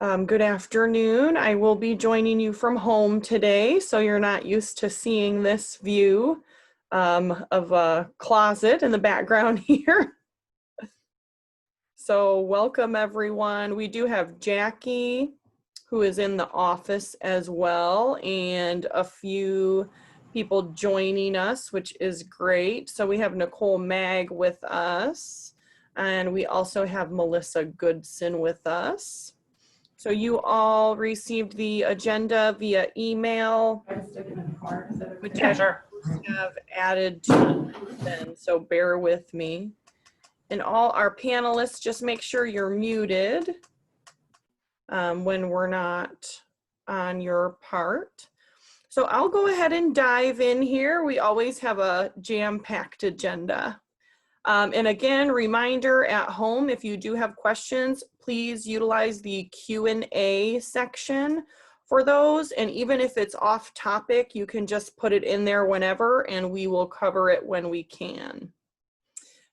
Good afternoon. I will be joining you from home today, so you're not used to seeing this view of a closet in the background here. So welcome everyone. We do have Jackie, who is in the office as well, and a few people joining us, which is great. So we have Nicole Maag with us, and we also have Melissa Goodson with us. So you all received the agenda via email, which I have added to then, so bear with me. And all our panelists, just make sure you're muted when we're not on your part. So I'll go ahead and dive in here. We always have a jam-packed agenda. And again, reminder at home, if you do have questions, please utilize the Q&A section for those. And even if it's off topic, you can just put it in there whenever, and we will cover it when we can.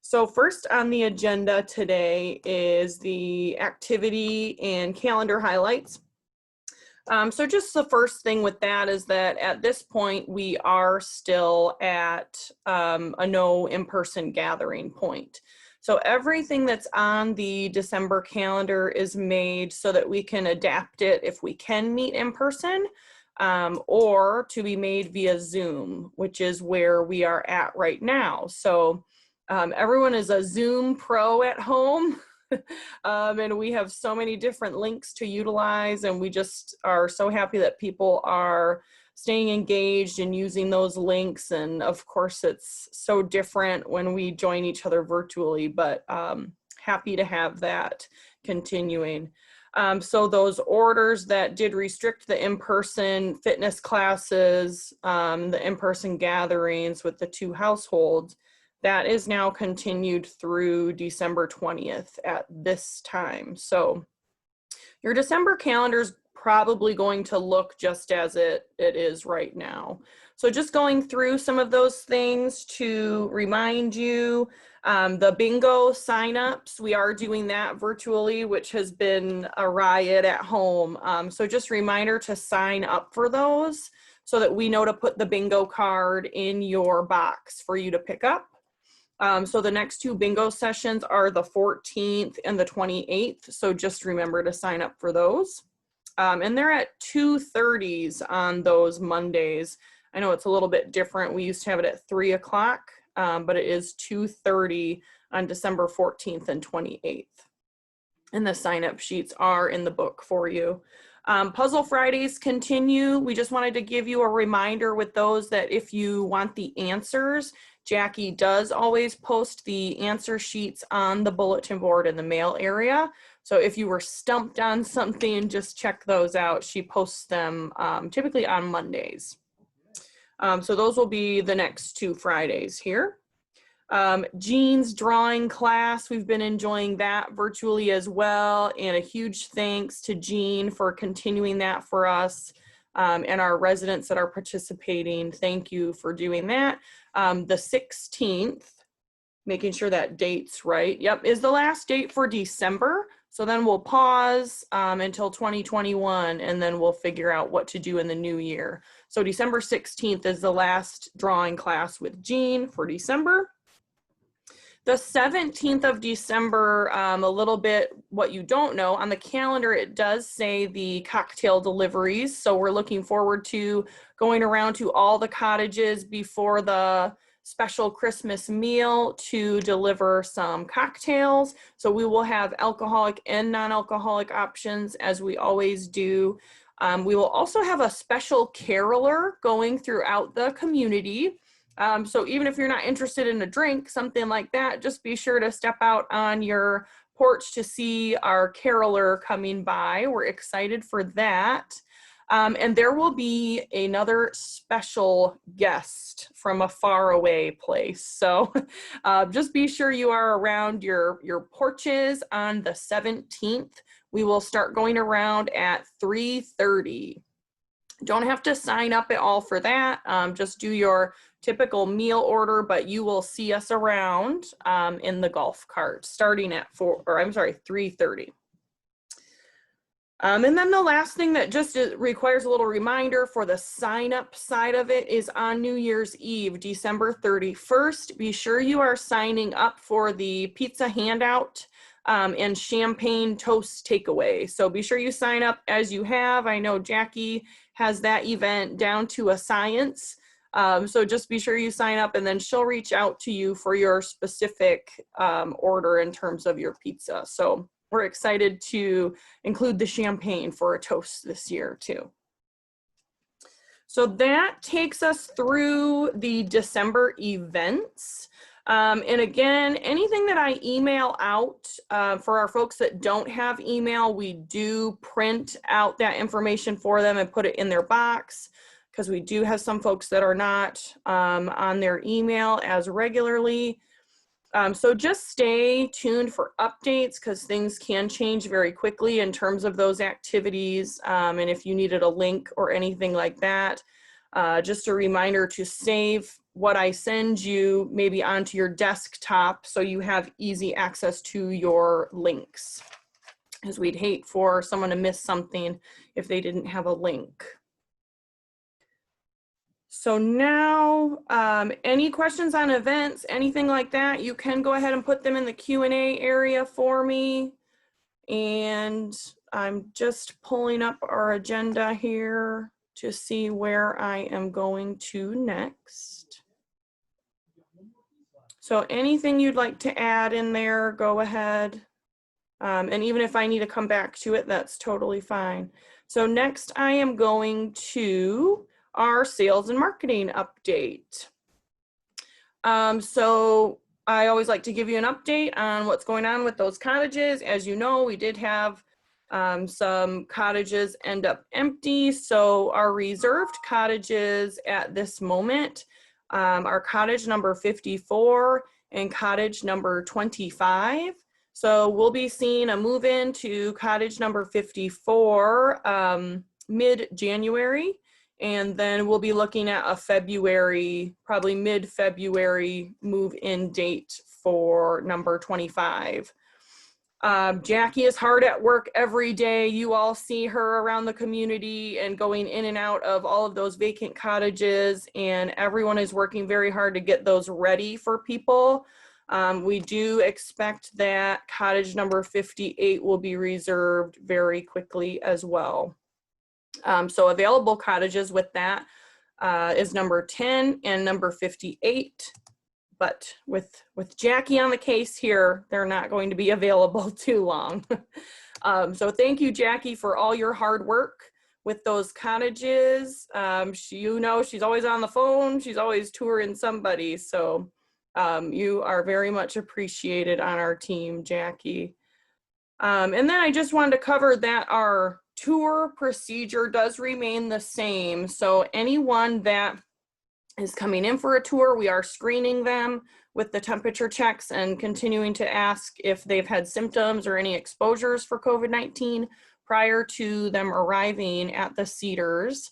So first on the agenda today is the activity and calendar highlights. So just the first thing with that is that at this point, we are still at a no in-person gathering point. So everything that's on the December calendar is made so that we can adapt it if we can meet in person, or to be made via Zoom, which is where we are at right now. So everyone is a Zoom pro at home. And we have so many different links to utilize, and we just are so happy that people are staying engaged and using those links. And of course, it's so different when we join each other virtually, but happy to have that continuing. So those orders that did restrict the in-person fitness classes, the in-person gatherings with the 2 households, that is now continued through December 20th at this time. So your December calendar is probably going to look just as it is right now. So just going through some of those things to remind you, the bingo signups, we are doing that virtually, which has been a riot at home. So just reminder to sign up for those so that we know to put the bingo card in your box for you to pick up. So the next 2 bingo sessions are the 14th and the 28th. So just remember to sign up for those. And they're at 2:30s on those Mondays. I know it's a little bit different. We used to have it at 3 o'clock, but it is 2:30 on December 14th and 28th. And the sign up sheets are in the book for you. Puzzle Fridays continue. We just wanted to give you a reminder with those that if you want the answers, Jackie does always post the answer sheets on the bulletin board in the mail area. So if you were stumped on something, just check those out. She posts them typically on Mondays. So those will be the next 2 Fridays here. Jean's drawing class, we've been enjoying that virtually as well. And a huge thanks to Jean for continuing that for us. And our residents that are participating, thank you for doing that. The 16th, making sure that date's right, yep, is the last date for December. So then we'll pause until 2021, and then we'll figure out what to do in the new year. So December 16th is the last drawing class with Jean for December. The 17th of December, a little bit what you don't know, on the calendar it does say the cocktail deliveries. So we're looking forward to going around to all the cottages before the special Christmas meal to deliver some cocktails. So we will have alcoholic and non-alcoholic options as we always do. We will also have a special caroler going throughout the community. So even if you're not interested in a drink, something like that, just be sure to step out on your porch to see our caroler coming by. We're excited for that. And there will be another special guest from a faraway place. So just be sure you are around your porches on the 17th. We will start going around at 3:30. Don't have to sign up at all for that. Just do your typical meal order, but you will see us around in the golf cart starting at 3:30. And then the last thing that just requires a little reminder for the sign up side of it is on New Year's Eve, December 31st. Be sure you are signing up for the pizza handout and champagne toast takeaway. So be sure you sign up as you have. I know Jackie has that event down to a science. So just be sure you sign up, and then she'll reach out to you for your specific order in terms of your pizza. So we're excited to include the champagne for a toast this year too. So that takes us through the December events. And again, anything that I email out for our folks that don't have email, we do print out that information for them and put it in their box, because we do have some folks that are not on their email as regularly. So just stay tuned for updates, because things can change very quickly in terms of those activities. And if you needed a link or anything like that, just a reminder to save what I send you maybe onto your desktop so you have easy access to your links, because we'd hate for someone to miss something if they didn't have a link. So now, any questions on events, anything like that, you can go ahead and put them in the Q&A area for me. And I'm just pulling up our agenda here to see where I am going to next. So anything you'd like to add in there, go ahead. And even if I need to come back to it, that's totally fine. So next I am going to our sales and marketing update. So I always like to give you an update on what's going on with those cottages. As you know, we did have some cottages end up empty. So our reserved cottages at this moment are cottage number 54 and cottage number 25. So we'll be seeing a move in to cottage number 54 mid-January. And then we'll be looking at a February, probably mid-February move-in date for number 25. Jackie is hard at work every day. You all see her around the community and going in and out of all of those vacant cottages, and everyone is working very hard to get those ready for people. We do expect that cottage number 58 will be reserved very quickly as well. So available cottages with that is number 10 and number 58. But with Jackie on the case here, they're not going to be available too long. So thank you, Jackie, for all your hard work with those cottages. You know, she's always on the phone. She's always touring somebody. So you are very much appreciated on our team, Jackie. And then I just wanted to cover that our tour procedure does remain the same. So anyone that is coming in for a tour, we are screening them with the temperature checks and continuing to ask if they've had symptoms or any exposures for COVID-19 prior to them arriving at the Cedars.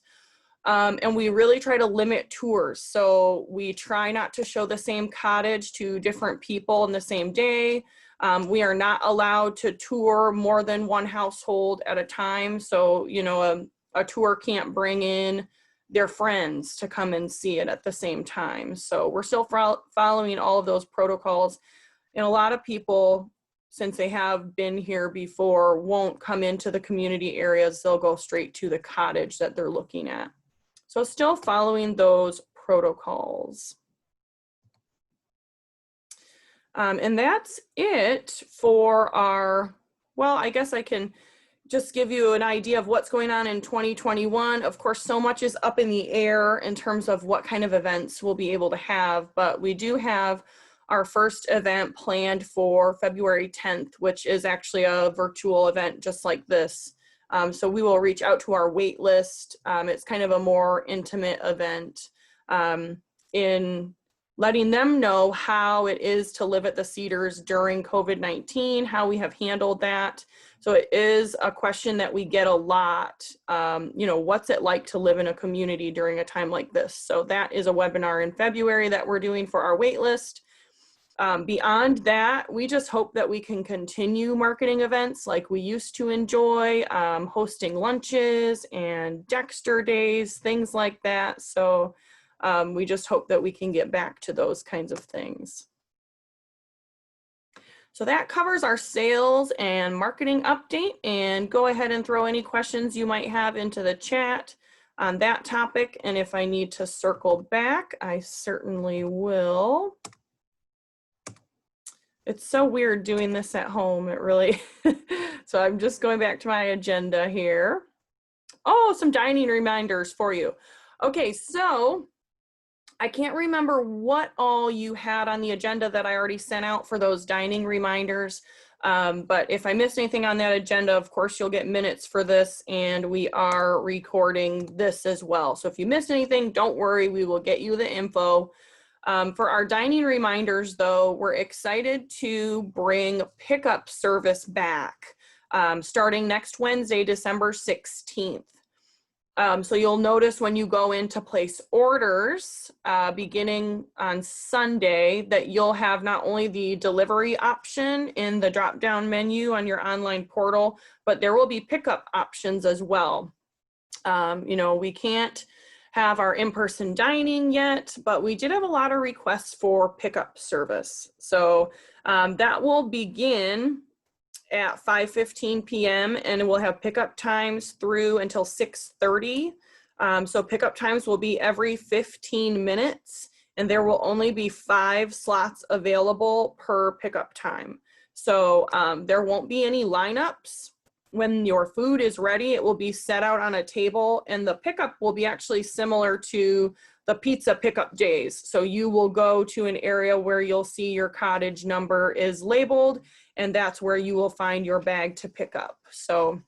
And we really try to limit tours. So we try not to show the same cottage to different people in the same day. We are not allowed to tour more than one household at a time. So, you know, a tour can't bring in their friends to come and see it at the same time. So we're still following all of those protocols. And a lot of people, since they have been here before, won't come into the community areas. They'll go straight to the cottage that they're looking at. So still following those protocols. And that's it for our, well, I guess I can just give you an idea of what's going on in 2021. Of course, so much is up in the air in terms of what kind of events we'll be able to have, but we do have our first event planned for February 10th, which is actually a virtual event just like this. So we will reach out to our wait list. It's kind of a more intimate event in letting them know how it is to live at the Cedars during COVID-19, how we have handled that. So it is a question that we get a lot, you know, what's it like to live in a community during a time like this? So that is a webinar in February that we're doing for our wait list. Beyond that, we just hope that we can continue marketing events like we used to enjoy, hosting lunches and Dexter days, things like that. So we just hope that we can get back to those kinds of things. So that covers our sales and marketing update, and go ahead and throw any questions you might have into the chat on that topic. And if I need to circle back, I certainly will. It's so weird doing this at home, it really. So I'm just going back to my agenda here. Oh, some dining reminders for you. Okay, so I can't remember what all you had on the agenda that I already sent out for those dining reminders. But if I missed anything on that agenda, of course, you'll get minutes for this, and we are recording this as well. So if you missed anything, don't worry, we will get you the info. For our dining reminders, though, we're excited to bring pickup service back starting next Wednesday, December 16th. So you'll notice when you go in to place orders beginning on Sunday that you'll have not only the delivery option in the drop-down menu on your online portal, but there will be pickup options as well. You know, we can't have our in-person dining yet, but we did have a lot of requests for pickup service. So that will begin at 5:15 p.m. and we'll have pickup times through until 6:30. So pickup times will be every 15 minutes, and there will only be 5 slots available per pickup time. So there won't be any lineups. When your food is ready, it will be set out on a table, and the pickup will be actually similar to the pizza pickup days. So you will go to an area where you'll see your cottage number is labeled, and that's where you will find your bag to pick up. So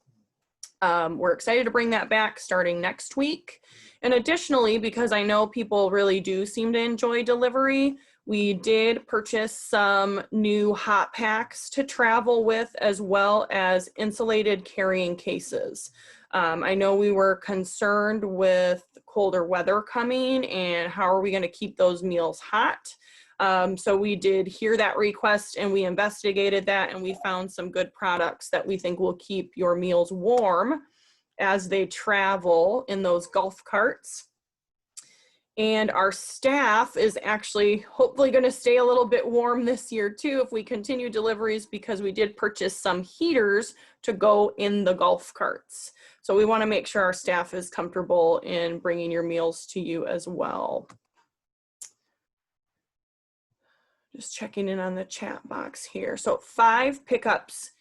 we're excited to bring that back starting next week. And additionally, because I know people really do seem to enjoy delivery, we did purchase some new hot packs to travel with, as well as insulated carrying cases. I know we were concerned with colder weather coming and how are we going to keep those meals hot. So we did hear that request and we investigated that, and we found some good products that we think will keep your meals warm as they travel in those golf carts. And our staff is actually hopefully going to stay a little bit warm this year too if we continue deliveries, because we did purchase some heaters to go in the golf carts. So we want to make sure our staff is comfortable in bringing your meals to you as well. Just checking in on the chat box here. So 5 pickups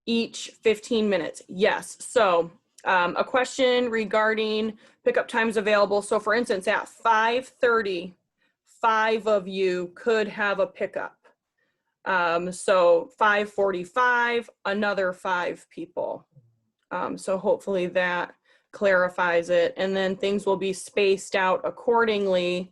each 15 minutes. Yes. So a question regarding pickup times available. So for instance, at 5:30, 5 of you could have a pickup. So 5:45, another 5 people. So hopefully that clarifies it. And then things will be spaced out accordingly.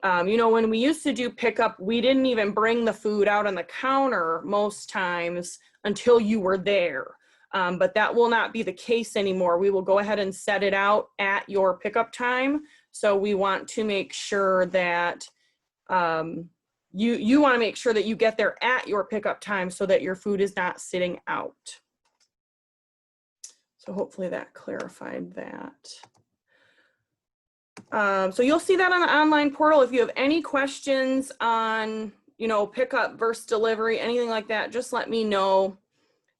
You know, when we used to do pickup, we didn't even bring the food out on the counter most times until you were there. But that will not be the case anymore. We will go ahead and set it out at your pickup time. So we want to make sure that you want to make sure that you get there at your pickup time so that your food is not sitting out. So hopefully that clarified that. So you'll see that on the online portal. If you have any questions on, you know, pickup versus delivery, anything like that, just let me know.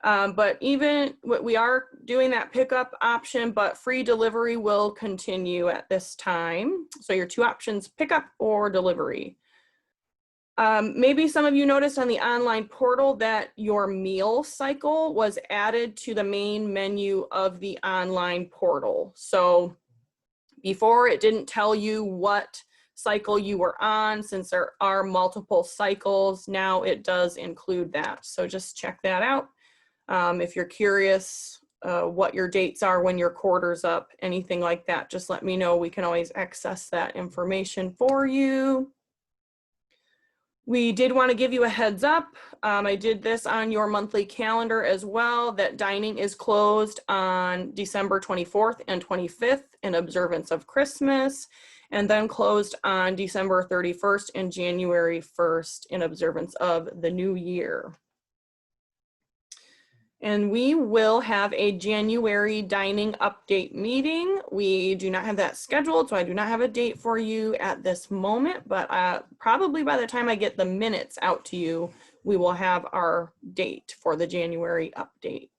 But even we are doing that pickup option, but free delivery will continue at this time. So your 2 options, pickup or delivery. Maybe some of you noticed on the online portal that your meal cycle was added to the main menu of the online portal. So before, it didn't tell you what cycle you were on. Since there are multiple cycles, now it does include that. So just check that out. If you're curious what your dates are when your quarter's up, anything like that, just let me know. We can always access that information for you. We did want to give you a heads up. I did this on your monthly calendar as well, that dining is closed on December 24th and 25th in observance of Christmas. and then closed on December 31st and January 1st in observance of the new year. And we will have a January dining update meeting. We do not have that scheduled, so I do not have a date for you at this moment, but probably by the time I get the minutes out to you, we will have our date for the January update,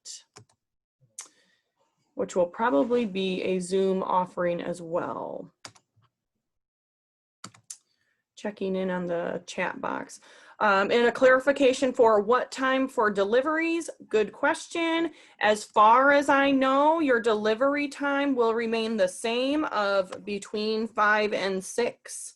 which will probably be a Zoom offering as well. Checking in on the chat box. And a clarification for what time for deliveries, good question. As far as I know, your delivery time will remain the same of between 5 and 6.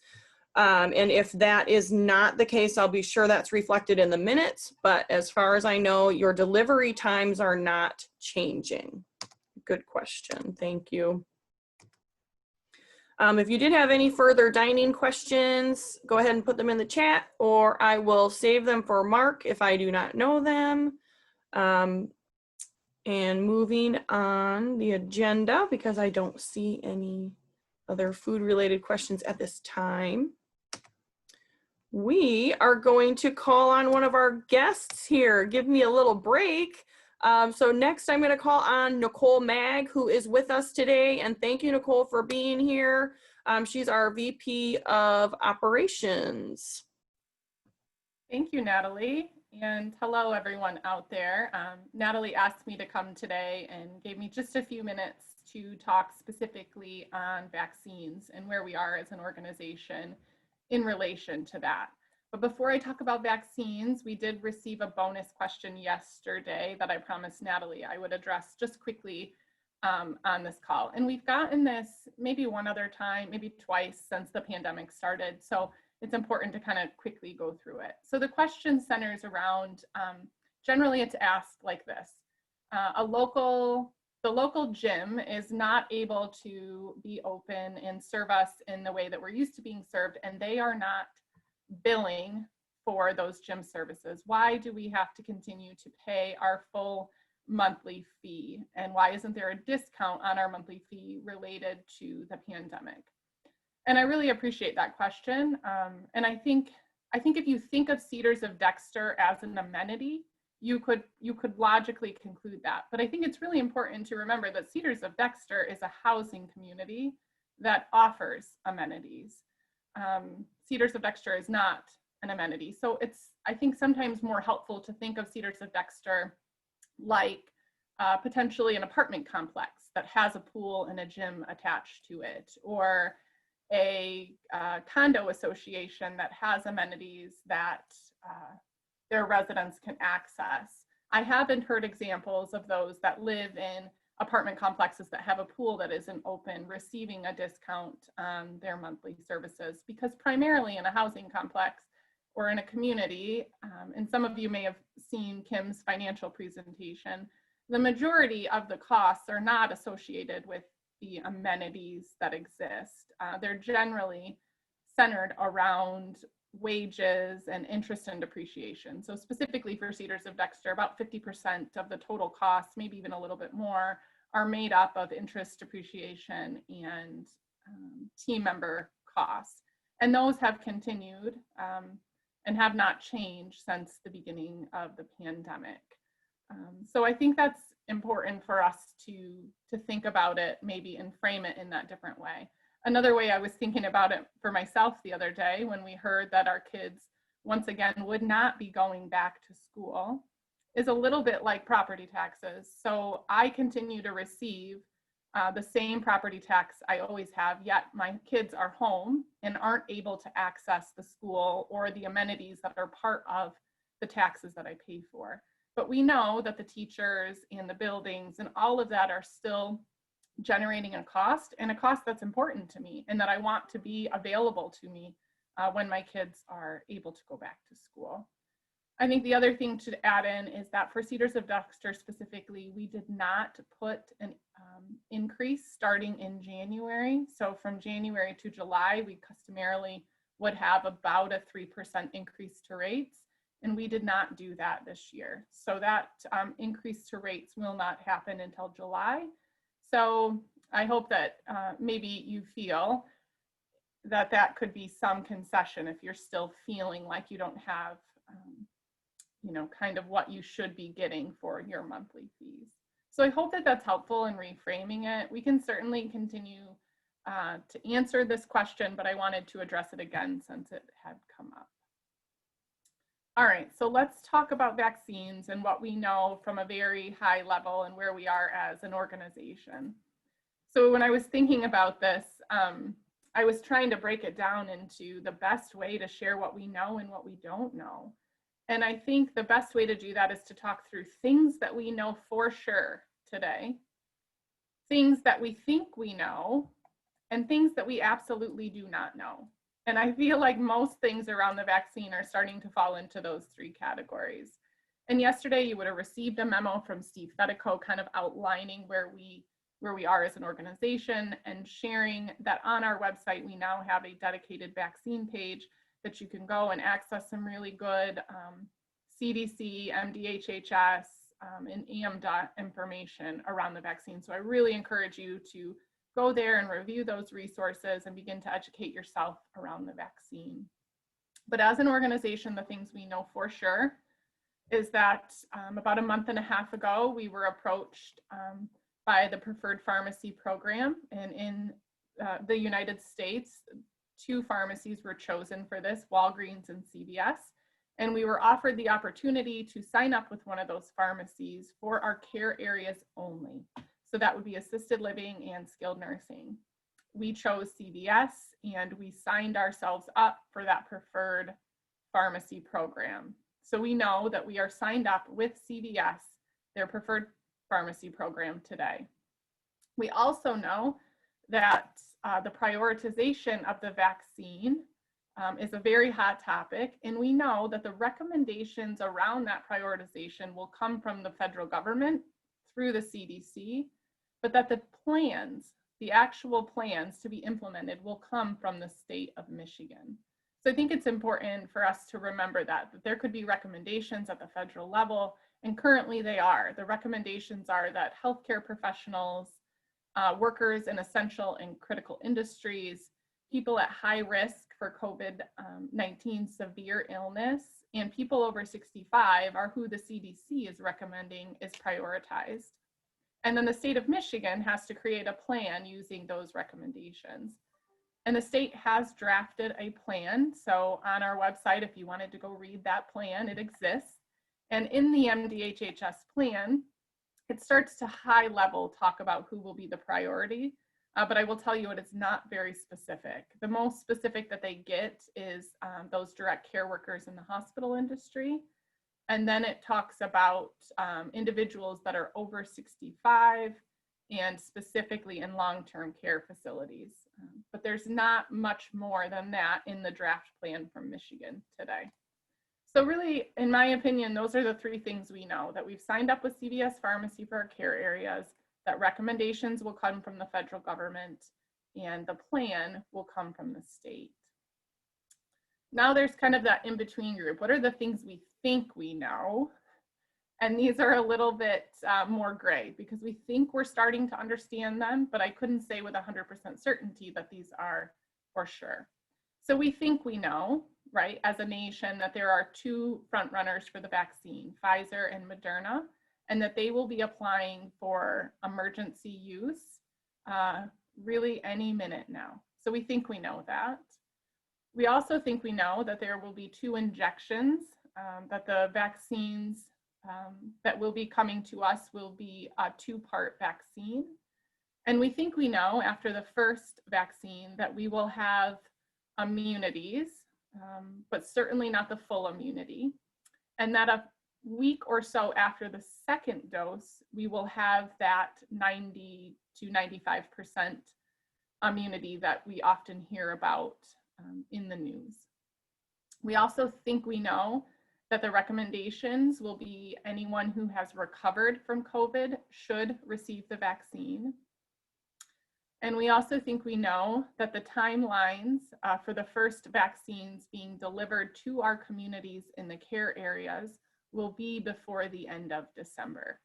And if that is not the case, I'll be sure that's reflected in the minutes. But as far as I know, your delivery times are not changing. Good question, thank you. If you did have any further dining questions, go ahead and put them in the chat, or I will save them for Mark if I do not know them. And moving on the agenda, because I don't see any other food related questions at this time, we are going to call on one of our guests here. Give me a little break. So next I'm going to call on Nicole Maag, who is with us today. And thank you, Nicole, for being here. She's our VP of Operations. Thank you, Natalie. And hello, everyone out there. Natalie asked me to come today and gave me just a few minutes to talk specifically on vaccines and where we are as an organization in relation to that. But before I talk about vaccines, we did receive a bonus question yesterday that I promised Natalie I would address just quickly on this call. And we've gotten this maybe one other time, maybe twice since the pandemic started. So it's important to kind of quickly go through it. So the question centers around, generally it's asked like this. The local gym is not able to be open and serve us in the way that we're used to being served, and they are not billing for those gym services. Why do we have to continue to pay our full monthly fee? And why isn't there a discount on our monthly fee related to the pandemic? And I really appreciate that question. And I think if you think of Cedars of Dexter as an amenity, you could logically conclude that. But I think it's really important to remember that Cedars of Dexter is a housing community that offers amenities. Cedars of Dexter is not an amenity. So it's, I think, sometimes more helpful to think of Cedars of Dexter like potentially an apartment complex that has a pool and a gym attached to it, or a condo association that has amenities that their residents can access. I haven't heard examples of those that live in apartment complexes that have a pool that isn't open receiving a discount on their monthly services, because primarily in a housing complex or in a community, and some of you may have seen Kim's financial presentation, the majority of the costs are not associated with the amenities that exist. They're generally centered around wages and interest and depreciation. So specifically for Cedars of Dexter, about 50% of the total costs, maybe even a little bit more, are made up of interest, depreciation, and team member costs. And those have continued and have not changed since the beginning of the pandemic. So I think that's important for us to think about it maybe and frame it in that different way. Another way I was thinking about it for myself the other day when we heard that our kids once again would not be going back to school is a little bit like property taxes. So I continue to receive the same property tax I always have, yet my kids are home and aren't able to access the school or the amenities that are part of the taxes that I pay for. But we know that the teachers and the buildings and all of that are still generating a cost, and a cost that's important to me and that I want to be available to me when my kids are able to go back to school. I think the other thing to add in is that for Cedars of Dexter specifically, we did not put an increase starting in January. So from January to July, we customarily would have about a 3% increase to rates, and we did not do that this year. So that increase to rates will not happen until July. So I hope that maybe you feel that could be some concession if you're still feeling like you don't have, you know, kind of what you should be getting for your monthly fees. So I hope that that's helpful in reframing it. We can certainly continue to answer this question, but I wanted to address it again since it had come up. All right, so let's talk about vaccines and what we know from a very high level and where we are as an organization. So when I was thinking about this, I was trying to break it down into the best way to share what we know and what we don't know. And I think the best way to do that is to talk through things that we know for sure today, things that we think we know, and things that we absolutely do not know. And I feel like most things around the vaccine are starting to fall into those three categories. And yesterday you would have received a memo from Steve Fedico kind of outlining where we are as an organization and sharing that on our website, we now have a dedicated vaccine page that you can go and access some really good CDC, MDHHS, and AM.dot information around the vaccine. So I really encourage you to go there and review those resources and begin to educate yourself around the vaccine. But as an organization, the things we know for sure is that about a month and a half ago, we were approached by the Preferred Pharmacy Program. And in the United States, 2 pharmacies were chosen for this, Walgreens and CVS. And we were offered the opportunity to sign up with one of those pharmacies for our care areas only. So that would be assisted living and skilled nursing. We chose CVS and we signed ourselves up for that preferred pharmacy program. So we know that we are signed up with CVS, their preferred pharmacy program today. We also know that the prioritization of the vaccine is a very hot topic, and we know that the recommendations around that prioritization will come from the federal government through the CDC, but that the plans, the actual plans to be implemented, will come from the state of Michigan. So I think it's important for us to remember that there could be recommendations at the federal level, and currently they are. The recommendations are that healthcare professionals, workers in essential and critical industries, people at high risk for COVID-19 severe illness, and people over 65 are who the CDC is recommending is prioritized. And then the state of Michigan has to create a plan using those recommendations. And the state has drafted a plan. So on our website, if you wanted to go read that plan, it exists. And in the MDHHS plan, it starts to high level talk about who will be the priority. But I will tell you it is not very specific. The most specific that they get is those direct care workers in the hospital industry. And then it talks about individuals that are over 65 and specifically in long-term care facilities. But there's not much more than that in the draft plan from Michigan today. So really, in my opinion, those are the 3 things we know: that we've signed up with CVS Pharmacy for our care areas, that recommendations will come from the federal government, and the plan will come from the state. Now there's kind of that in-between group. What are the things we think we know? And these are a little bit more gray because we think we're starting to understand them, but I couldn't say with 100% certainty that these are for sure. So we think we know, right, as a nation, that there are 2 front runners for the vaccine, Pfizer and Moderna, and that they will be applying for emergency use really any minute now. So we think we know that. We also think we know that there will be 2 injections, that the vaccines that will be coming to us will be a 2-part vaccine. And we think we know after the first vaccine that we will have immunities, but certainly not the full immunity. And that a week or so after the second dose, we will have that 90 to 95% immunity that we often hear about in the news. We also think we know that the recommendations will be anyone who has recovered from COVID should receive the vaccine. And we also think we know that the timelines for the first vaccines being delivered to our communities in the care areas will be before the end of December,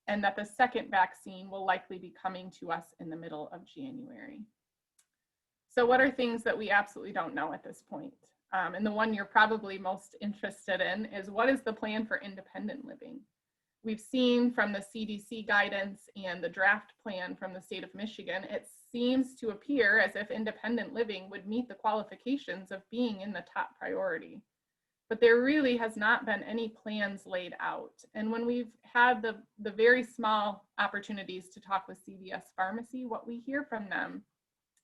and that the second vaccine will likely be coming to us in the middle of January. So what are things that we absolutely don't know at this point? And the one you're probably most interested in is, what is the plan for independent living? We've seen from the CDC guidance and the draft plan from the state of Michigan, it seems to appear as if independent living would meet the qualifications of being in the top priority. But there really has not been any plans laid out. And when we've had the very small opportunities to talk with CVS Pharmacy, what we hear from them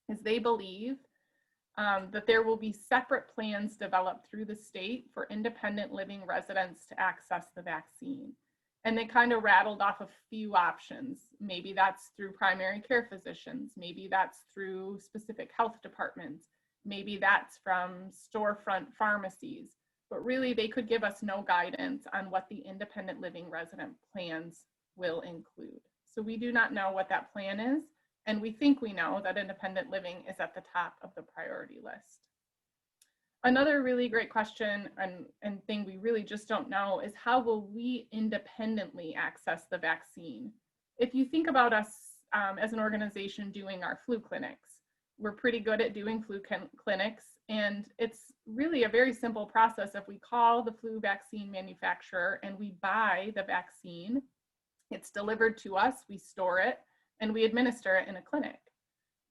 is they believe that there will be separate plans developed through the state for independent living residents to access the vaccine. And they kind of rattled off a few options. Maybe that's through primary care physicians. Maybe that's through specific health departments. Maybe that's from storefront pharmacies. But really, they could give us no guidance on what the independent living resident plans will include. So we do not know what that plan is. And we think we know that independent living is at the top of the priority list. Another really great question and thing we really just don't know is, how will we independently access the vaccine? If you think about us as an organization doing our flu clinics, we're pretty good at doing flu clinics, and it's really a very simple process. If we call the flu vaccine manufacturer and we buy the vaccine, it's delivered to us, we store it, and we administer it in a clinic.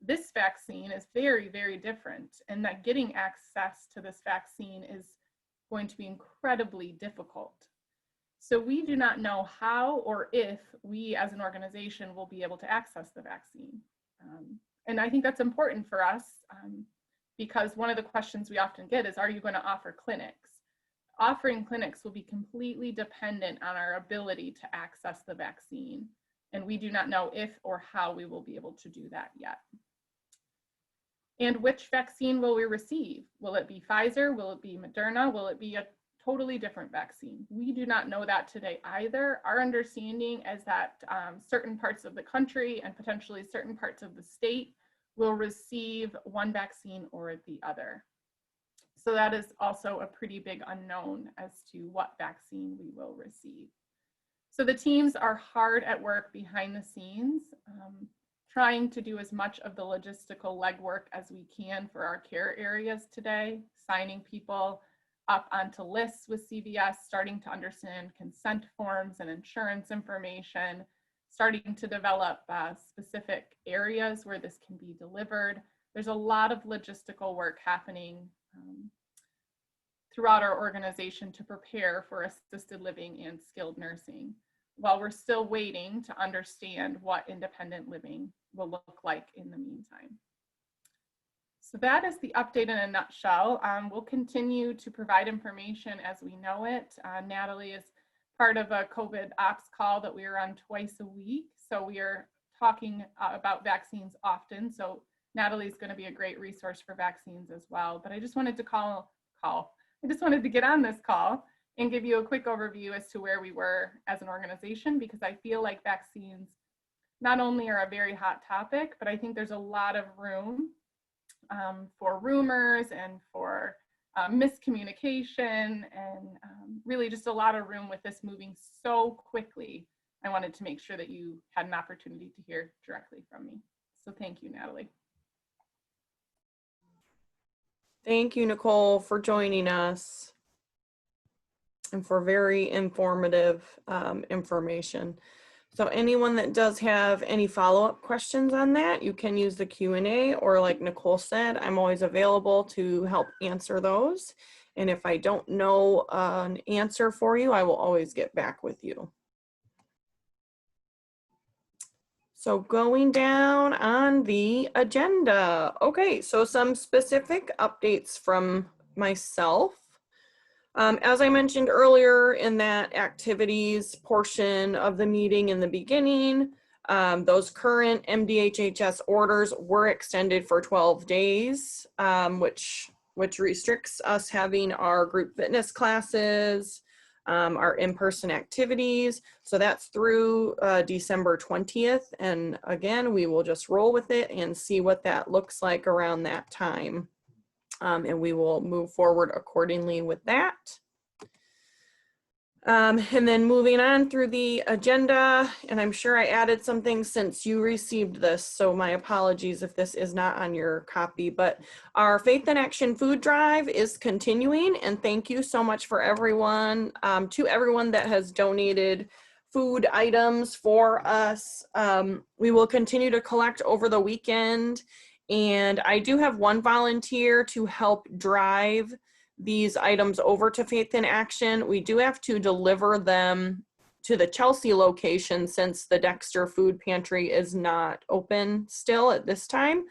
This vaccine is very, very different, and that getting access to this vaccine is going to be incredibly difficult. So we do not know how or if we as an organization will be able to access the vaccine. And I think that's important for us because one of the questions we often get is, are you going to offer clinics? Offering clinics will be completely dependent on our ability to access the vaccine. And we do not know if or how we will be able to do that yet. And which vaccine will we receive? Will it be Pfizer? Will it be Moderna? Will it be a totally different vaccine? We do not know that today either. Our understanding is that certain parts of the country and potentially certain parts of the state will receive one vaccine or the other. So that is also a pretty big unknown as to what vaccine we will receive. So the teams are hard at work behind the scenes, trying to do as much of the logistical legwork as we can for our care areas today, signing people up onto lists with CVS, starting to understand consent forms and insurance information, starting to develop specific areas where this can be delivered. There's a lot of logistical work happening throughout our organization to prepare for assisted living and skilled nursing, while we're still waiting to understand what independent living will look like in the meantime. So that is the update in a nutshell. We'll continue to provide information as we know it. Natalie is part of a COVID ops call that we are on twice a week. So we are talking about vaccines often. So Natalie is going to be a great resource for vaccines as well. But I just wanted to I just wanted to get on this call and give you a quick overview as to where we were as an organization, because I feel like vaccines not only are a very hot topic, but I think there's a lot of room for rumors and for miscommunication, and really just a lot of room with this moving so quickly. I wanted to make sure that you had an opportunity to hear directly from me. So thank you, Natalie. Thank you, Nicole, for joining us and for very informative information. So anyone that does have any follow-up questions on that, you can use the Q&A, or like Nicole said, I'm always available to help answer those. And if I don't know an answer for you, I will always get back with you. So going down on the agenda. Okay, so some specific updates from myself. As I mentioned earlier in that activities portion of the meeting in the beginning, those current MDHHS orders were extended for 12 days, which restricts us having our group fitness classes, our in-person activities. So that's through December 20th. And again, we will just roll with it and see what that looks like around that time. And we will move forward accordingly with that. And then moving on through the agenda, and I'm sure I added something since you received this, so my apologies if this is not on your copy, but our Faith in Action food drive is continuing, and thank you so much for everyone, to everyone that has donated food items for us. We will continue to collect over the weekend, and I do have one volunteer to help drive these items over to Faith in Action. We do have to deliver them to the Chelsea location since the Dexter food pantry is not open still at this time.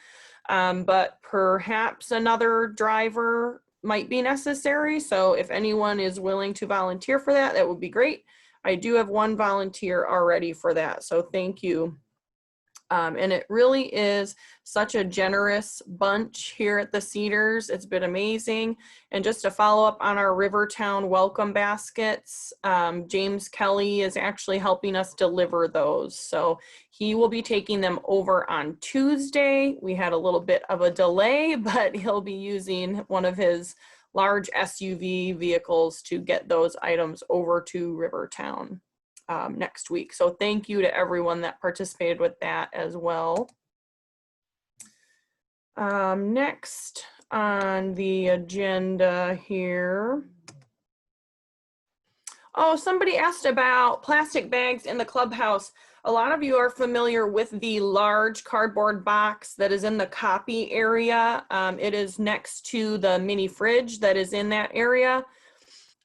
But perhaps another driver might be necessary. So if anyone is willing to volunteer for that, that would be great. I do have one volunteer already for that. So thank you. And it really is such a generous bunch here at the Cedars. It's been amazing. And just to follow up on our Rivertown welcome baskets, James Kelly is actually helping us deliver those. So he will be taking them over on Tuesday. We had a little bit of a delay, but he'll be using one of his large SUV vehicles to get those items over to Rivertown next week. So thank you to everyone that participated with that as well. Next on the agenda here. Oh, somebody asked about plastic bags in the clubhouse. A lot of you are familiar with the large cardboard box that is in the copy area. It is next to the mini fridge that is in that area.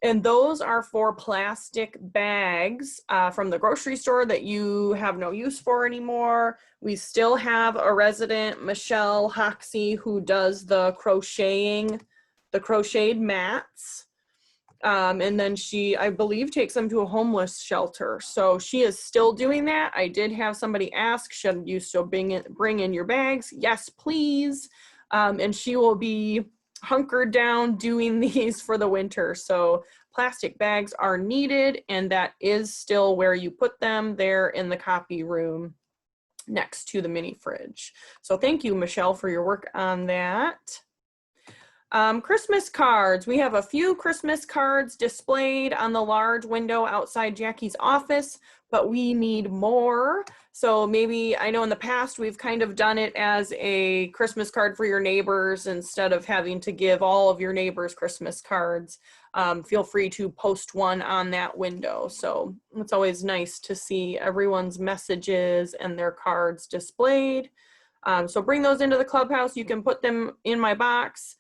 And those are for plastic bags from the grocery store that you have no use for anymore. We still have a resident, Michelle Hoxie, who does the crocheting, the crocheted mats. And then she, I believe, takes them to a homeless shelter. So she is still doing that. I did have somebody ask, should you still bring in your bags? Yes, please. And she will be hunkered down doing these for the winter. So plastic bags are needed, and that is still where you put them, there in the copy room next to the mini fridge. So thank you, Michelle, for your work on that. Christmas cards. We have a few Christmas cards displayed on the large window outside Jackie's office, but we need more. So maybe, I know in the past we've kind of done it as a Christmas card for your neighbors instead of having to give all of your neighbors Christmas cards. Feel free to post one on that window. So it's always nice to see everyone's messages and their cards displayed. So bring those into the clubhouse. You can put them in my box.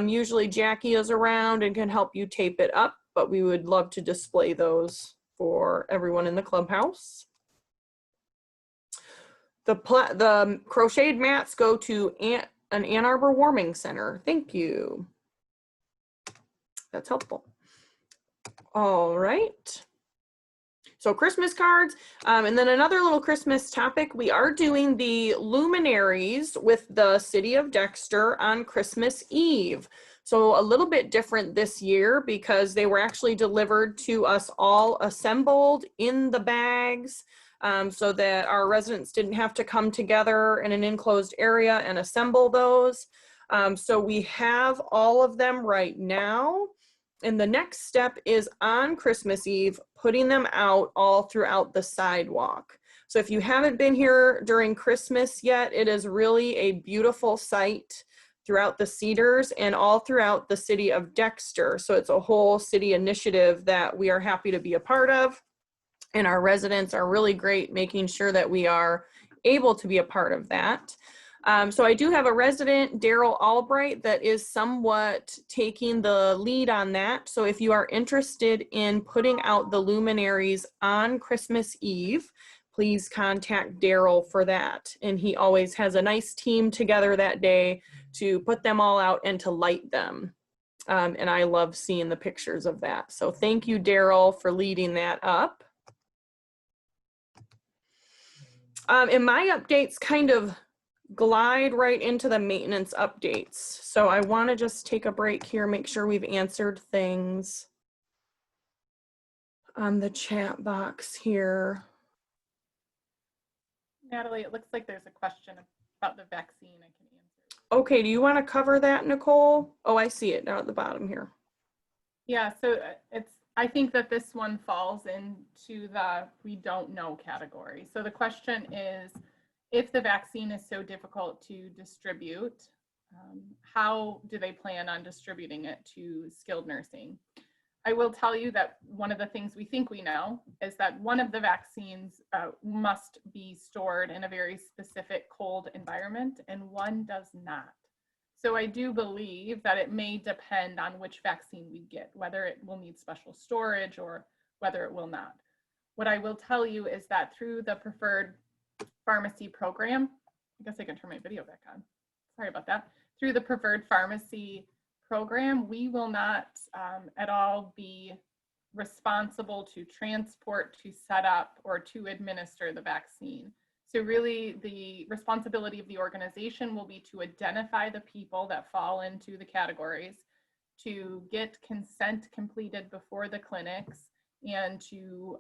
Usually Jackie is around and can help you tape it up, but we would love to display those for everyone in the clubhouse. The crocheted mats go to an Ann Arbor Warming Center. Thank you. That's helpful. All right. So Christmas cards, and then another little Christmas topic. We are doing the luminaries with the City of Dexter on Christmas Eve. So a little bit different this year because they were actually delivered to us all assembled in the bags, so that our residents didn't have to come together in an enclosed area and assemble those. So we have all of them right now. And the next step is on Christmas Eve, putting them out all throughout the sidewalk. So if you haven't been here during Christmas yet, it is really a beautiful sight throughout the Cedars and all throughout the City of Dexter. So it's a whole city initiative that we are happy to be a part of. And our residents are really great making sure that we are able to be a part of that. So I do have a resident, Daryl Albright, that is somewhat taking the lead on that. So if you are interested in putting out the luminaries on Christmas Eve, please contact Daryl for that. And he always has a nice team together that day to put them all out and to light them. And I love seeing the pictures of that. So thank you, Daryl, for leading that up. And my updates kind of glide right into the maintenance updates. So I want to just take a break here, make sure we've answered things on the chat box here. Natalie, it looks like there's a question about the vaccine I can answer. Okay, do you want to cover that, Nicole? Oh, I see it down at the bottom here. Yeah, so it's I think that this one falls into the we don't know category. So the question is, if the vaccine is so difficult to distribute, how do they plan on distributing it to skilled nursing? I will tell you that one of the things we think we know is that one of the vaccines must be stored in a very specific cold environment and one does not. So I do believe that it may depend on which vaccine we get, whether it will need special storage or whether it will not. What I will tell you is that through the preferred pharmacy program, I guess I can turn my video back on. Sorry about that. Through the preferred pharmacy program, we will not at all be responsible to transport, to set up, or to administer the vaccine. So really the responsibility of the organization will be to identify the people that fall into the categories, to get consent completed before the clinics, and to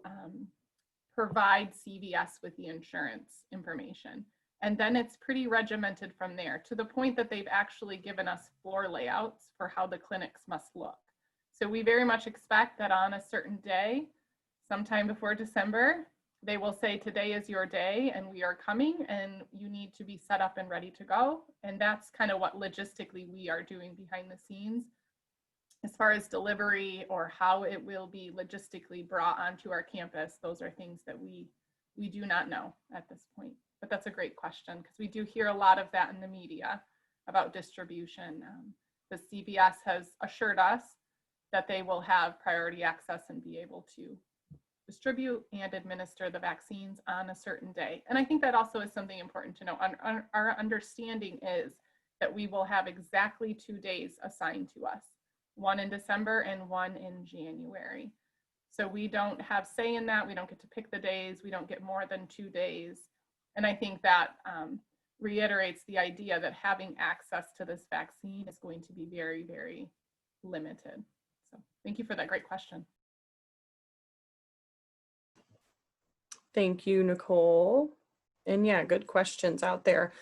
provide CVS with the insurance information. And then it's pretty regimented from there, to the point that they've actually given us floor layouts for how the clinics must look. So we very much expect that on a certain day, sometime before December, they will say, today is your day and we are coming and you need to be set up and ready to go. And that's kind of what logistically we are doing behind the scenes. As far as delivery or how it will be logistically brought onto our campus, those are things that we do not know at this point. But that's a great question, because we do hear a lot of that in the media about distribution. The CVS has assured us that they will have priority access and be able to distribute and administer the vaccines on a certain day. And I think that also is something important to know. Our understanding is that we will have exactly 2 days assigned to us, one in December and one in January. So we don't have say in that. We don't get to pick the days. We don't get more than 2 days. And I think that reiterates the idea that having access to this vaccine is going to be very, very limited. So thank you for that great question. Thank you, Nicole. And yeah, good questions out there.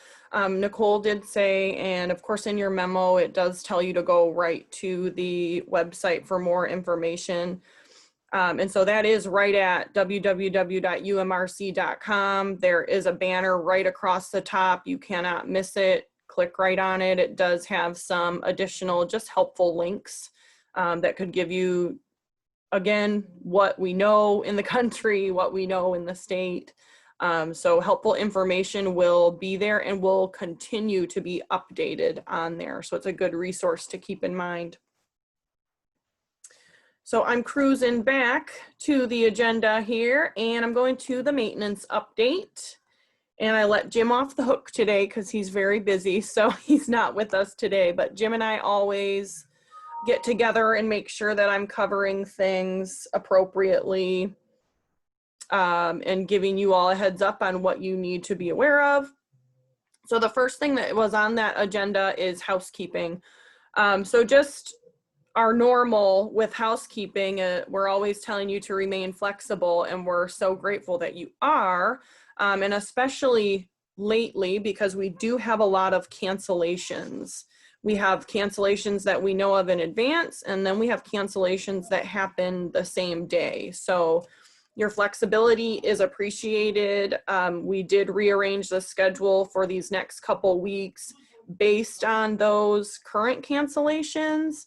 Nicole did say, and of course in your memo, it does tell you to go right to the website for more information. And so that is right at www.umrc.com. There is a banner right across the top. You cannot miss it. Click right on it. It does have some additional just helpful links that could give you, again, what we know in the country, what we know in the state. So helpful information will be there and will continue to be updated on there. So it's a good resource to keep in mind. So I'm cruising back to the agenda here and I'm going to the maintenance update. And I let Jim off the hook today because he's very busy, so he's not with us today. But Jim and I always get together and make sure that I'm covering things appropriately and giving you all a heads up on what you need to be aware of. So the first thing that was on that agenda is housekeeping. So just our normal with housekeeping, we're always telling you to remain flexible, and we're so grateful that you are, and especially lately because we do have a lot of cancellations. We have cancellations that we know of in advance, and then we have cancellations that happen the same day. So your flexibility is appreciated. We did rearrange the schedule for these next couple weeks based on those current cancellations.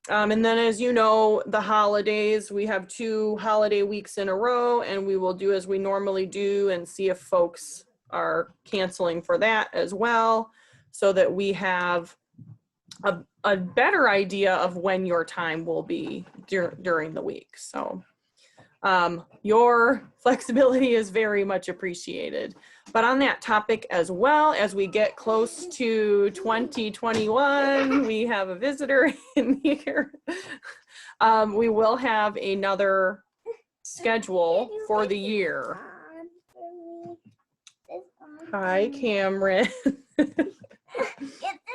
And then, as you know, the holidays, we have 2 holiday weeks in a row, and we will do as we normally do and see if folks are canceling for that as well, so that we have a better idea of when your time will be during the week. So your flexibility is very much appreciated. But on that topic as well, as we get close to 2021, we have a visitor in here. We will have another schedule for the year. Hi, Cameron.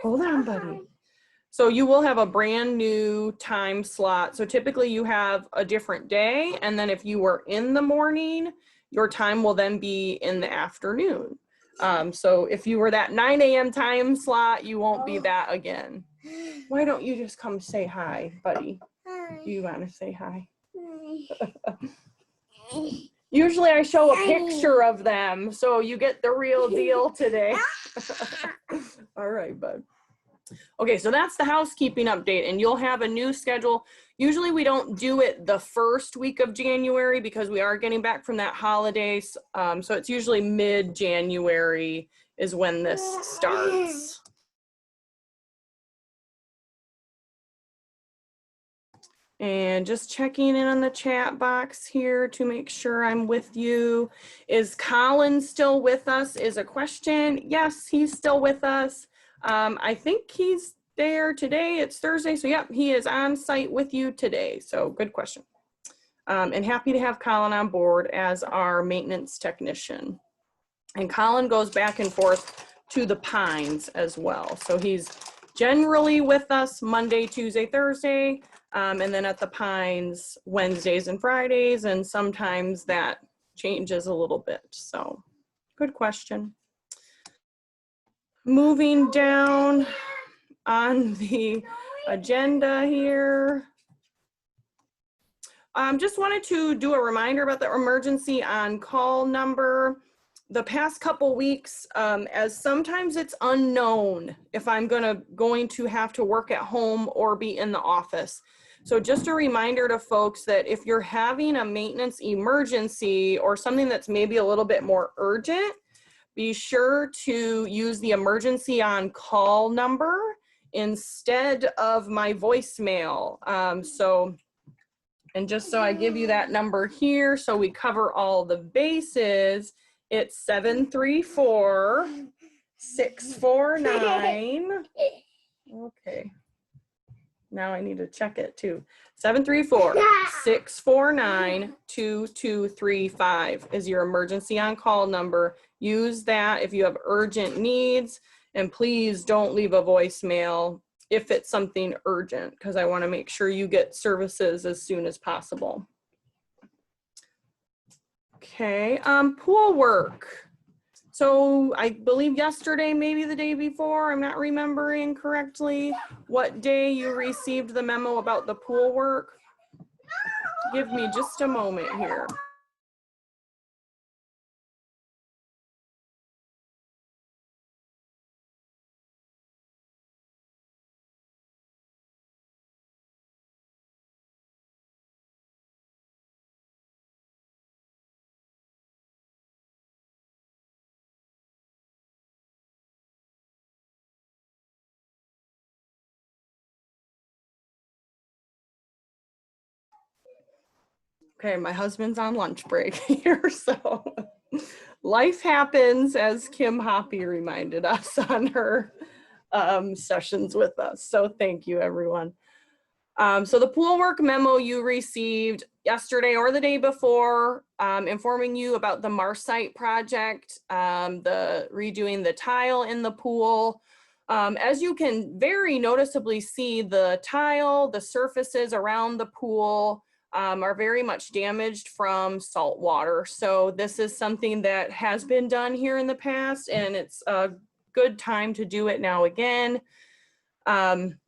Hold on, buddy. So you will have a brand new time slot. So typically you have a different day, and then if you were in the morning, your time will then be in the afternoon. So if you were that 9 a.m. time slot, you won't be that again. Why don't you just come say hi, buddy? Hi. Do you want to say hi? Usually I show a picture of them, so you get the real deal today. All right, bud. Okay, so that's the housekeeping update, and you'll have a new schedule. Usually we don't do it the first week of January because we are getting back from that holidays. So it's usually mid-January is when this starts. And just checking in on the chat box here to make sure I'm with you. Is Colin still with us is a question. Yes, he's still with us. I think he's there today. It's Thursday. So yep, he is on site with you today. So good question. And happy to have Colin on board as our maintenance technician. And Colin goes back and forth to the Pines as well. So he's generally with us Monday, Tuesday, Thursday. And then at the Pines, Wednesdays and Fridays, and sometimes that changes a little bit. So good question. Moving down on the agenda here. Just wanted to do a reminder about the emergency on-call number. The past couple weeks, as sometimes it's unknown if I'm going to have to work at home or be in the office. So just a reminder to folks that if you're having a maintenance emergency or something that's maybe a little bit more urgent, be sure to use the emergency on call number instead of my voicemail. And just so I give you that number here, so we cover all the bases, it's 734-649. Okay. Now I need to check it too. 734-649-2235 is your emergency on-call number. Use that if you have urgent needs, and please don't leave a voicemail if it's something urgent, because I want to make sure you get services as soon as possible. Okay, pool work. So I believe yesterday, maybe the day before, I'm not remembering correctly, what day you received the memo about the pool work. Give me just a moment here. Okay, my husband's on lunch break here, so life happens, as Kim Hoppy reminded us on her sessions with us. So thank you, everyone. So the pool work memo you received yesterday or the day before, informing you about the Marsite project, the redoing the tile in the pool. As you can very noticeably see, the tile, the surfaces around the pool are very much damaged from salt water. So this is something that has been done here in the past, and it's a good time to do it now again,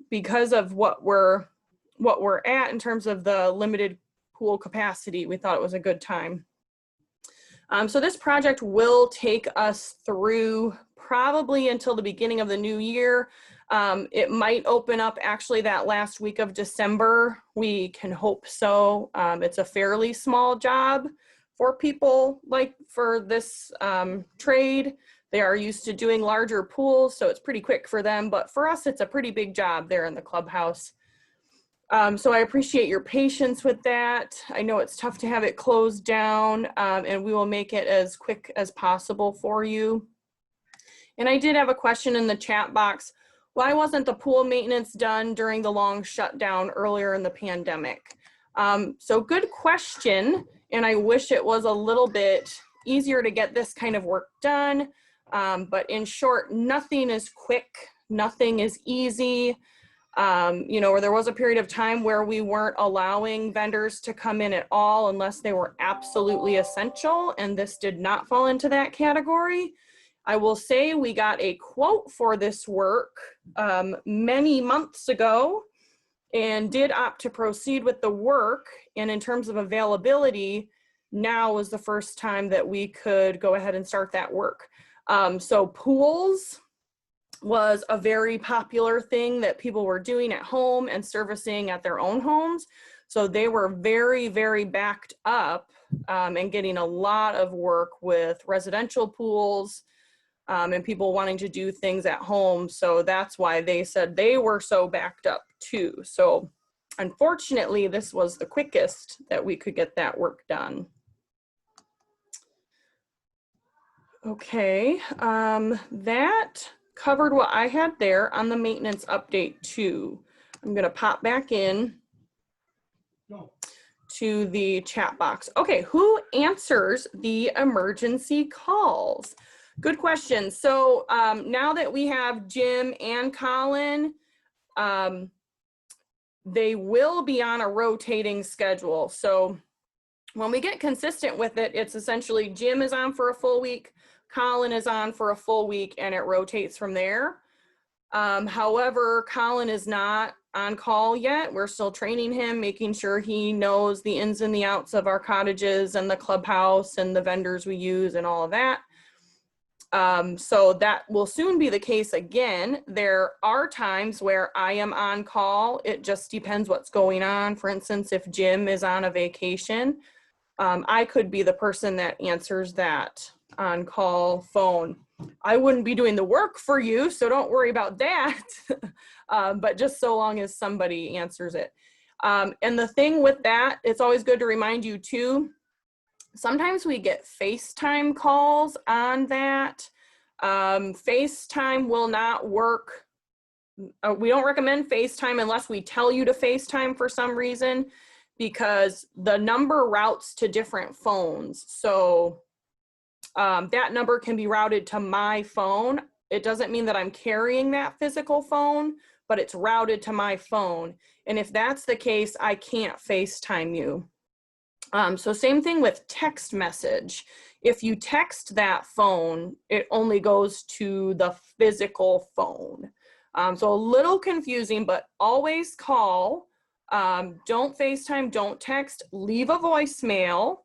because of what we're at in terms of the limited pool capacity. We thought it was a good time. So this project will take us through probably until the beginning of the new year. It might open up actually that last week of December. We can hope so. It's a fairly small job for people like for this trade. They are used to doing larger pools, so it's pretty quick for them. But for us, it's a pretty big job there in the clubhouse. So I appreciate your patience with that. I know it's tough to have it closed down, and we will make it as quick as possible for you. And I did have a question in the chat box. Why wasn't the pool maintenance done during the long shutdown earlier in the pandemic? So good question, and I wish it was a little bit easier to get this kind of work done. But in short, nothing is quick, nothing is easy. You know, there was a period of time where we weren't allowing vendors to come in at all unless they were absolutely essential, and this did not fall into that category. I will say we got a quote for this work many months ago, and did opt to proceed with the work. And in terms of availability, now was the first time that we could go ahead and start that work. So pools was a very popular thing that people were doing at home and servicing at their own homes. So they were very, very backed up and getting a lot of work with residential pools and people wanting to do things at home. So that's why they said they were so backed up too. So unfortunately, this was the quickest that we could get that work done. Okay, that covered what I had there on the maintenance update too. I'm gonna pop back in to the chat box. Okay, who answers the emergency calls? Good question. So now that we have Jim and Colin, they will be on a rotating schedule. So when we get consistent with it, it's essentially Jim is on for a full week, Colin is on for a full week, and it rotates from there. However, Colin is not on call yet. We're still training him, making sure he knows the ins and the outs of our cottages and the clubhouse and the vendors we use and all of that. So that will soon be the case again. There are times where I am on call. It just depends what's going on. For instance, if Jim is on a vacation, I could be the person that answers that on-call phone. I wouldn't be doing the work for you, so don't worry about that. But just so long as somebody answers it. And the thing with that, it's always good to remind you too, sometimes we get FaceTime calls on that. FaceTime will not work. We don't recommend FaceTime unless we tell you to FaceTime for some reason, because the number routes to different phones. So that number can be routed to my phone. It doesn't mean that I'm carrying that physical phone, but it's routed to my phone. And if that's the case, I can't FaceTime you. So same thing with text message. If you text that phone, it only goes to the physical phone. So a little confusing, but always call. Don't FaceTime, don't text, leave a voicemail.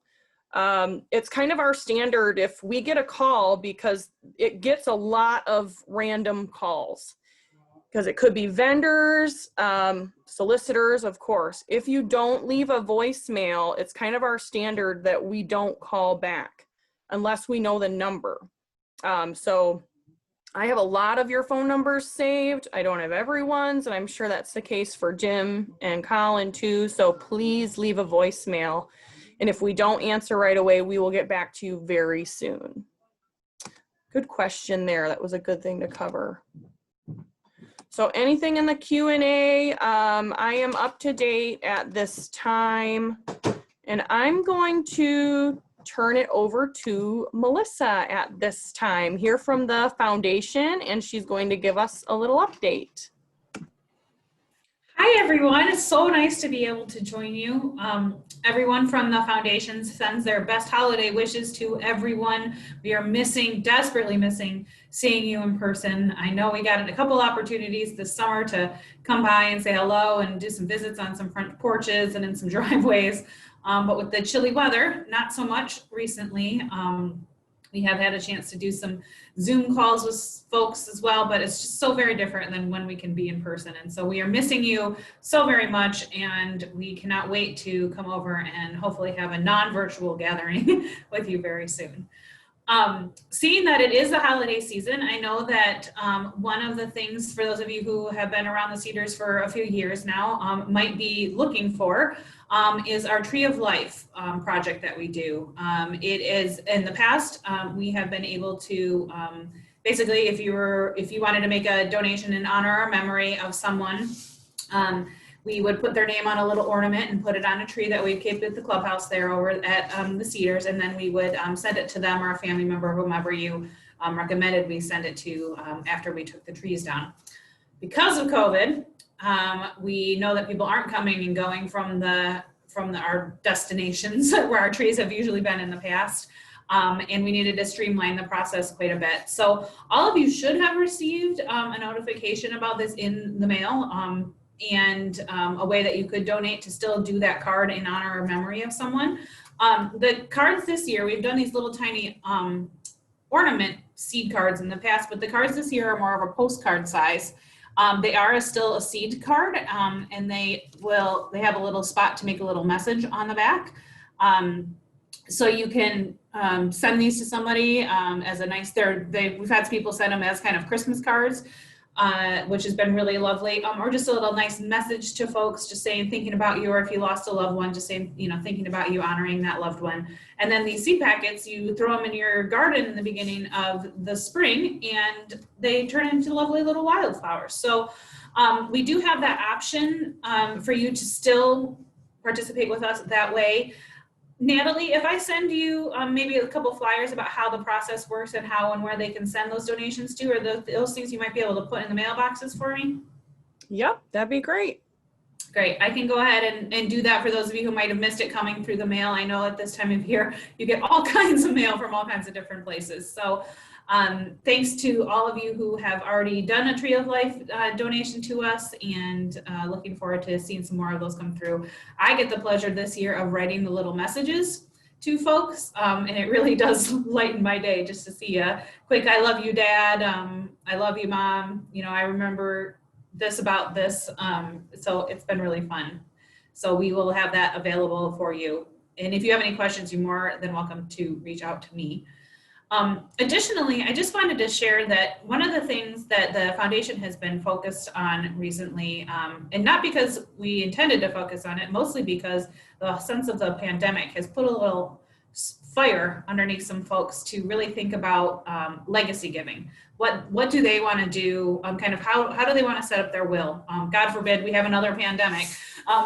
It's kind of our standard if we get a call, because it gets a lot of random calls, because it could be vendors, solicitors, of course. If you don't leave a voicemail, it's kind of our standard that we don't call back unless we know the number. So I have a lot of your phone numbers saved. I don't have everyone's, and I'm sure that's the case for Jim and Colin too. So please leave a voicemail. And if we don't answer right away, we will get back to you very soon. Good question there. That was a good thing to cover. So anything in the Q&A, I am up to date at this time, and I'm going to turn it over to Melissa at this time, here from the foundation, and she's going to give us a little update. Hi everyone, it's so nice to be able to join you. Everyone from the foundation sends their best holiday wishes to everyone. We are desperately missing seeing you in person. I know we got a couple opportunities this summer to come by and say hello and do some visits on some front porches and in some driveways. But with the chilly weather, not so much recently. We have had a chance to do some Zoom calls with folks as well, but it's just so very different than when we can be in person. And so we are missing you so very much, and we cannot wait to come over and hopefully have a non-virtual gathering with you very soon. Seeing that it is the holiday season, I know that one of the things for those of you who have been around the Cedars for a few years now might be looking for is our Tree of Life project that we do. It is, in the past, we have been able to, basically if you wanted to make a donation in honor or memory of someone, we would put their name on a little ornament and put it on a tree that we keep at the clubhouse there over at the Cedars, and then we would send it to them or a family member, whomever you recommended we send it to after we took the trees down. Because of COVID, we know that people aren't coming and going from our destinations where our trees have usually been in the past, and we needed to streamline the process quite a bit. So all of you should have received a notification about this in the mail. and a way that you could donate to still do that card in honor or memory of someone. The cards this year, we've done these little tiny ornament seed cards in the past, but the cards this year are more of a postcard size. They are still a seed card, and they have a little spot to make a little message on the back. So you can send these to somebody as a nice, we've had people send them as kind of Christmas cards, which has been really lovely, or just a little nice message to folks, just saying, thinking about you, or if you lost a loved one, just saying, thinking about you, honoring that loved one. And then these seed packets, you throw them in your garden in the beginning of the spring, and they turn into lovely little wildflowers. So we do have that option for you to still participate with us that way. Natalie, if I send you maybe a couple flyers about how the process works and how and where they can send those donations to, or those things you might be able to put in the mailboxes for me? Yep, that'd be great. Great. I can go ahead and do that for those of you who might have missed it coming through the mail. I know at this time of year, you get all kinds of mail from all kinds of different places. So thanks to all of you who have already done a Tree of Life donation to us, and looking forward to seeing some more of those come through. I get the pleasure this year of writing the little messages to folks, and it really does lighten my day just to see a quick, I love you, Dad. I love you, Mom. I remember this about this. So it's been really fun. So we will have that available for you. And if you have any questions, you're more than welcome to reach out to me. Additionally, I just wanted to share that one of the things that the foundation has been focused on recently, and not because we intended to focus on it, mostly because the sense of the pandemic has put a little fire underneath some folks to really think about legacy giving. What do they want to do? Kind of how do they want to set up their will? God forbid we have another pandemic.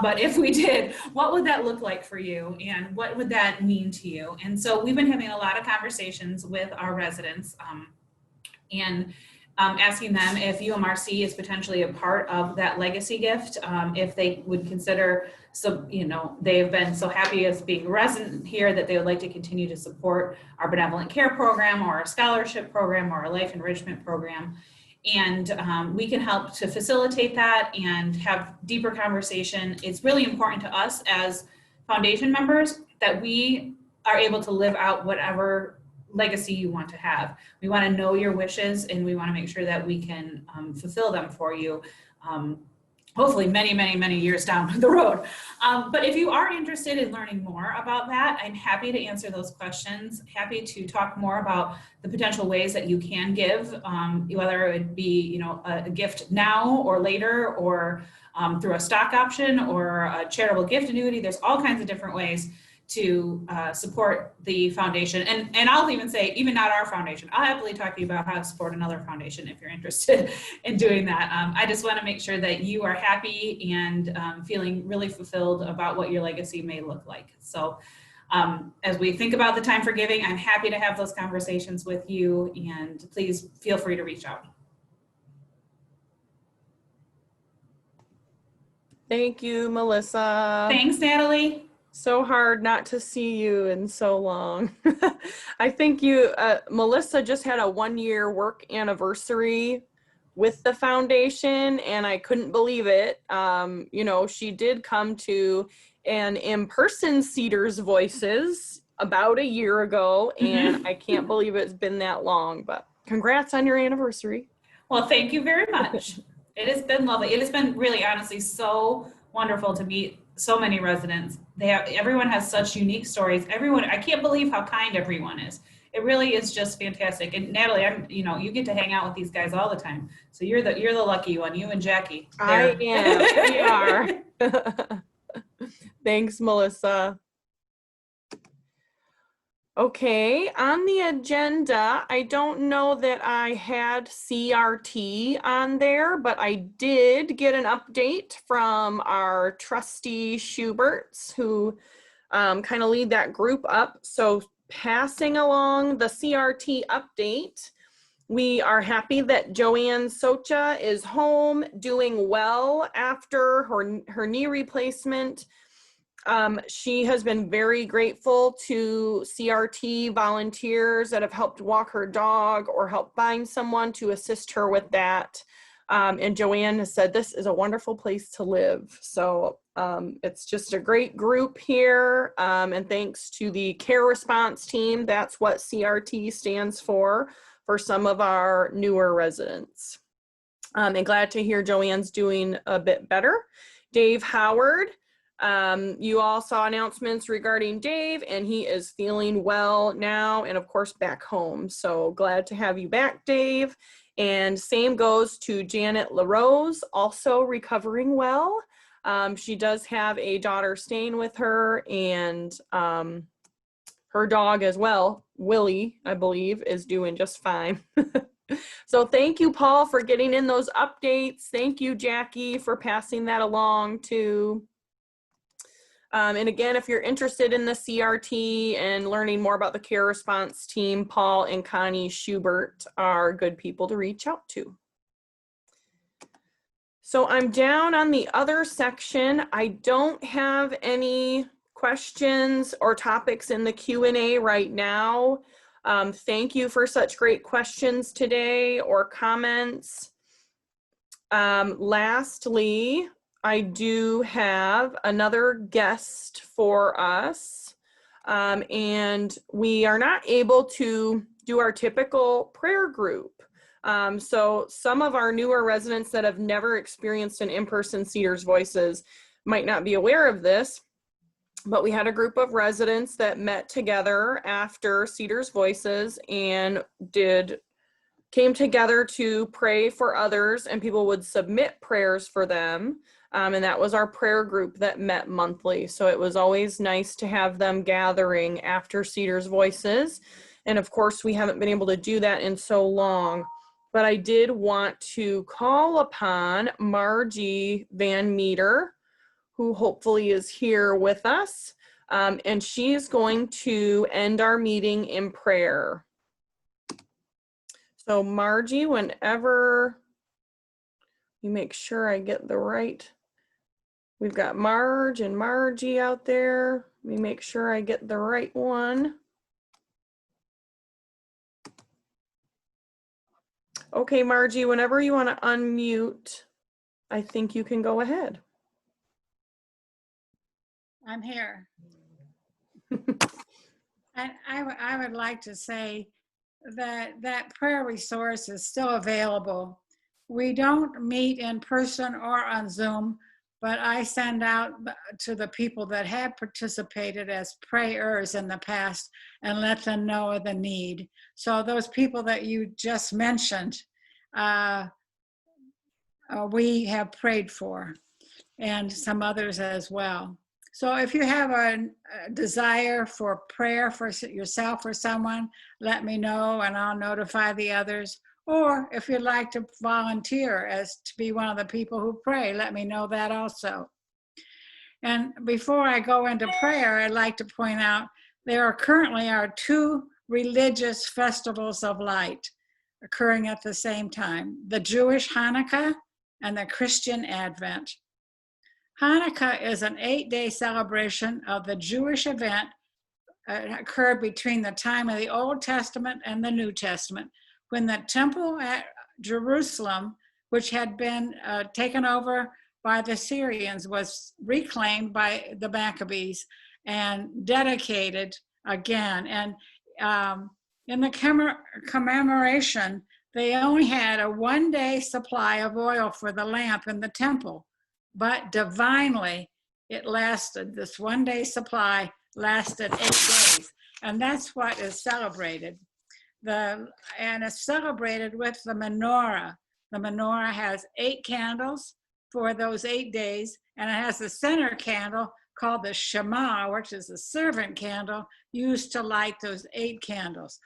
But if we did, what would that look like for you? And what would that mean to you? And so we've been having a lot of conversations with our residents and asking them if UMRC is potentially a part of that legacy gift, if they would consider, so they've been so happy as being a resident here that they would like to continue to support our benevolent care program or our scholarship program or our life enrichment program. And we can help to facilitate that and have deeper conversation. It's really important to us as foundation members that we are able to live out whatever legacy you want to have. We want to know your wishes, and we want to make sure that we can fulfill them for you, hopefully many, many, many years down the road. But if you are interested in learning more about that, I'm happy to answer those questions, happy to talk more about the potential ways that you can give, whether it be a gift now or later, or through a stock option or a charitable gift annuity. There's all kinds of different ways to support the foundation. And I'll even say, even not our foundation, I'll happily talk to you about how to support another foundation if you're interested in doing that. I just want to make sure that you are happy and feeling really fulfilled about what your legacy may look like. So as we think about the time for giving, I'm happy to have those conversations with you, and please feel free to reach out. Thank you, Melissa. Thanks, Natalie. So hard not to see you in so long. I think Melissa just had a 1-year work anniversary with the foundation, and I couldn't believe it. She did come to an in-person Cedars Voices about a year ago, and I can't believe it's been that long, but congrats on your anniversary. Well, thank you very much. It has been lovely. It has been really, honestly, so wonderful to meet so many residents. Everyone has such unique stories. I can't believe how kind everyone is. It really is just fantastic. And Natalie, you get to hang out with these guys all the time. So you're the lucky one, you and Jackie. I am. We are. Thanks, Melissa. Okay, on the agenda, I don't know that I had CRT on there, but I did get an update from our trustee Schuberts, who kind of lead that group up. So passing along the CRT update, we are happy that Joanne Socha is home doing well after her knee replacement. She has been very grateful to CRT volunteers that have helped walk her dog or help find someone to assist her with that. And Joanne has said this is a wonderful place to live. So it's just a great group here. And thanks to the care response team, that's what CRT stands for some of our newer residents. And glad to hear Joanne's doing a bit better. Dave Howard, you all saw announcements regarding Dave, and he is feeling well now and of course back home. So glad to have you back, Dave. And same goes to Janet LaRose, also recovering well. She does have a daughter staying with her, and her dog as well, Willie, I believe, is doing just fine. So thank you, Paul, for getting in those updates. Thank you, Jackie, for passing that along too. And again, if you're interested in the CRT and learning more about the care response team, Paul and Connie Schubert are good people to reach out to. So I'm down on the other section. I don't have any questions or topics in the Q&A right now. Thank you for such great questions today or comments. Lastly, I do have another guest for us, and we are not able to do our typical prayer group. So some of our newer residents that have never experienced an in-person Cedars Voices might not be aware of this, but we had a group of residents that met together after Cedars Voices and came together to pray for others, and people would submit prayers for them. And that was our prayer group that met monthly. So it was always nice to have them gathering after Cedars Voices. And of course, we haven't been able to do that in so long. But I did want to call upon Margie Van Meter, who hopefully is here with us. And she's going to end our meeting in prayer. So Margie, whenever you make sure I get the right, we've got Marge and Margie out there. Let me make sure I get the right one. Okay, Margie, whenever you want to unmute, I think you can go ahead. I'm here. I would like to say that prayer resource is still available. We don't meet in person or on Zoom, but I send out to the people that have participated as prayers in the past and let them know of the need. So those people that you just mentioned, we have prayed for, and some others as well. So if you have a desire for prayer for yourself or someone, let me know and I'll notify the others. Or if you'd like to volunteer as to be one of the people who pray, let me know that also. And before I go into prayer, I'd like to point out there are currently two religious festivals of light occurring at the same time: the Jewish Hanukkah and the Christian Advent. Hanukkah is an 8-day celebration of the Jewish event occurred between the time of the Old Testament and the New Testament, when the temple at Jerusalem, which had been taken over by the Syrians, was reclaimed by the Maccabees and dedicated again. And in the commemoration, they only had a 1-day supply of oil for the lamp in the temple. But divinely, it lasted. This 1-day supply lasted 8 days. And that's what is celebrated. And it's celebrated with the menorah. The menorah has 8 candles for those 8 days, and it has the center candle called the Shema, which is the servant candle used to light those 8 candles.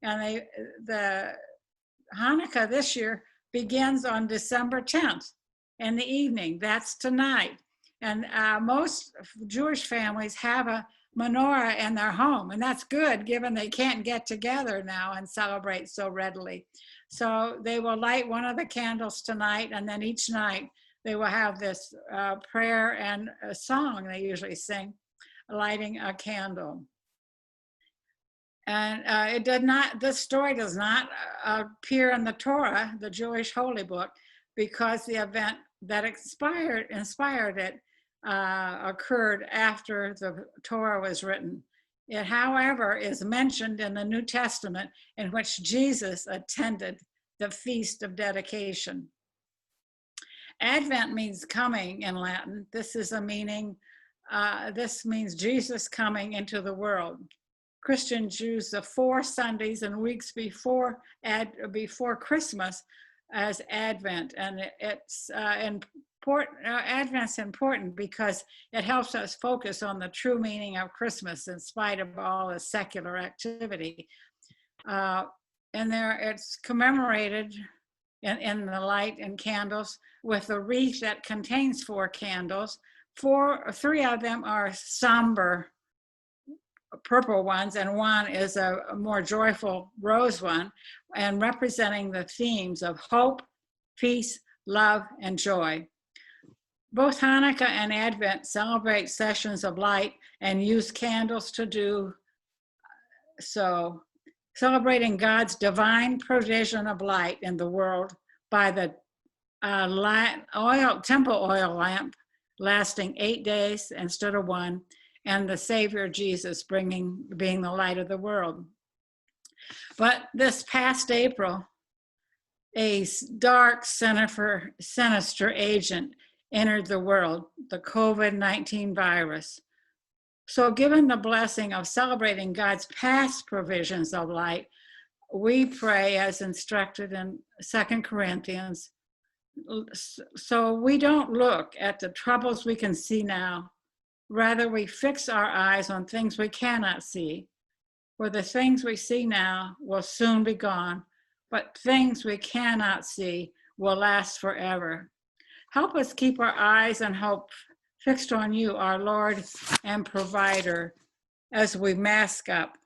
And the Hanukkah this year begins on December 10th in the evening. That's tonight. And most Jewish families have a menorah in their home, and that's good given they can't get together now and celebrate so readily. So they will light one of the candles tonight, and then each night they will have this prayer and a song they usually sing, lighting a candle. And this story does not appear in the Torah, the Jewish holy book, because the event that inspired it occurred after the Torah was written. It, however, is mentioned in the New Testament, in which Jesus attended the Feast of Dedication. Advent means coming in Latin. This is a meaning, this means Jesus coming into the world. Christians use the 4 Sundays and weeks before Christmas as Advent, and it's Advent's important because it helps us focus on the true meaning of Christmas in spite of all the secular activity. And it's commemorated in the light and candles with a wreath that contains 4 candles. 3 of them are somber purple ones, and 1 is a more joyful rose one, and representing the themes of hope, peace, love, and joy. Both Hanukkah and Advent celebrate sessions of light and use candles to do so, celebrating God's divine provision of light in the world by the temple oil lamp lasting 8 days instead of 1, and the Savior Jesus being the light of the world. But this past April, a dark, sinister agent entered the world, the COVID-19 virus. So given the blessing of celebrating God's past provisions of light, we pray as instructed in 2 Corinthians. So we don't look at the troubles we can see now. Rather, we fix our eyes on things we cannot see. For the things we see now will soon be gone, but things we cannot see will last forever. Help us keep our eyes and hope fixed on you, our Lord and provider, as we mask up,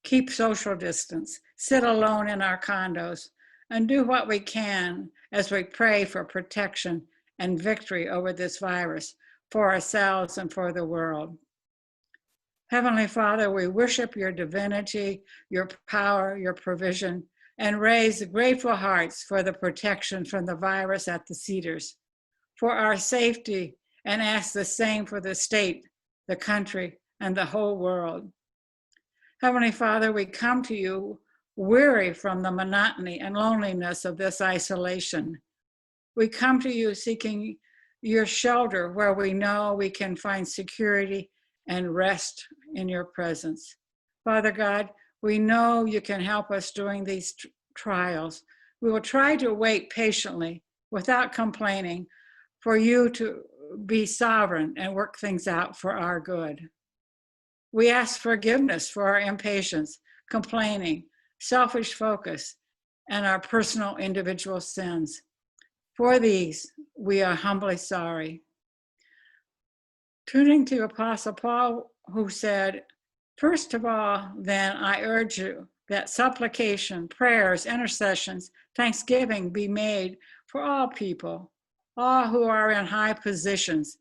keep social distance, sit alone in our condos, and do what we can as we pray for protection and victory over this virus for ourselves and for the world. Heavenly Father, we worship your divinity, your power, your provision, and raise grateful hearts for the protection from the virus at the Cedars, for our safety, and ask the same for the state, the country, and the whole world. Heavenly Father, we come to you weary from the monotony and loneliness of this isolation. We come to you seeking your shelter where we know we can find security and rest in your presence. Father God, we know you can help us during these trials. We will try to wait patiently without complaining for you to be sovereign and work things out for our good. We ask forgiveness for our impatience, complaining, selfish focus, and our personal individual sins. For these, we are humbly sorry. Turning to Apostle Paul, who said, "First of all, then I urge you that supplication, prayers, intercessions, thanksgiving be made for all people, all who are in high positions,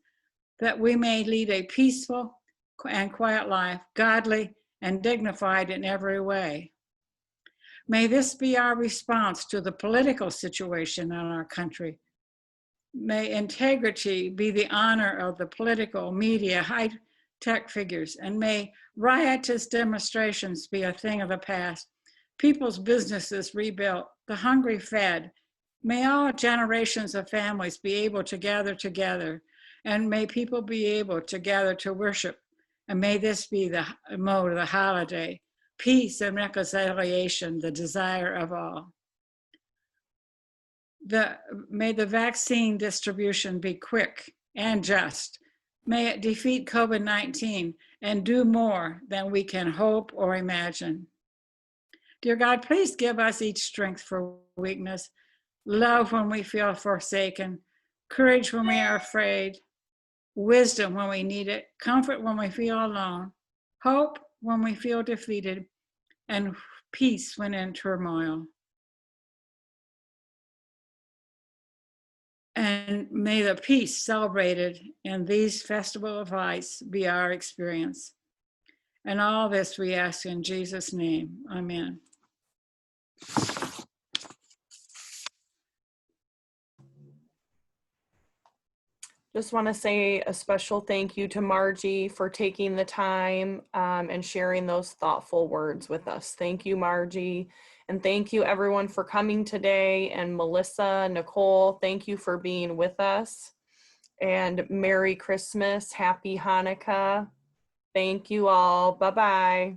that we may lead a peaceful and quiet life, godly and dignified in every way." May this be our response to the political situation in our country. May integrity be the honor of the political, media, high-tech figures, and may riotous demonstrations be a thing of the past. People's businesses rebuilt, the hungry fed. May all generations of families be able to gather together, and may people be able to gather to worship. And may this be the mode of the holiday, peace and reconciliation, the desire of all. May the vaccine distribution be quick and just. May it defeat COVID-19 and do more than we can hope or imagine. Dear God, please give us each strength for weakness, love when we feel forsaken, courage when we are afraid, wisdom when we need it, comfort when we feel alone, hope when we feel defeated, and peace when in turmoil. And may the peace celebrated in these festival of lights be our experience. And all this we ask in Jesus' name, amen. Just want to say a special thank you to Margie for taking the time and sharing those thoughtful words with us. Thank you, Margie. And thank you everyone for coming today. And Melissa, Nicole, thank you for being with us. And Merry Christmas, Happy Hanukkah. Thank you all. Bye-bye.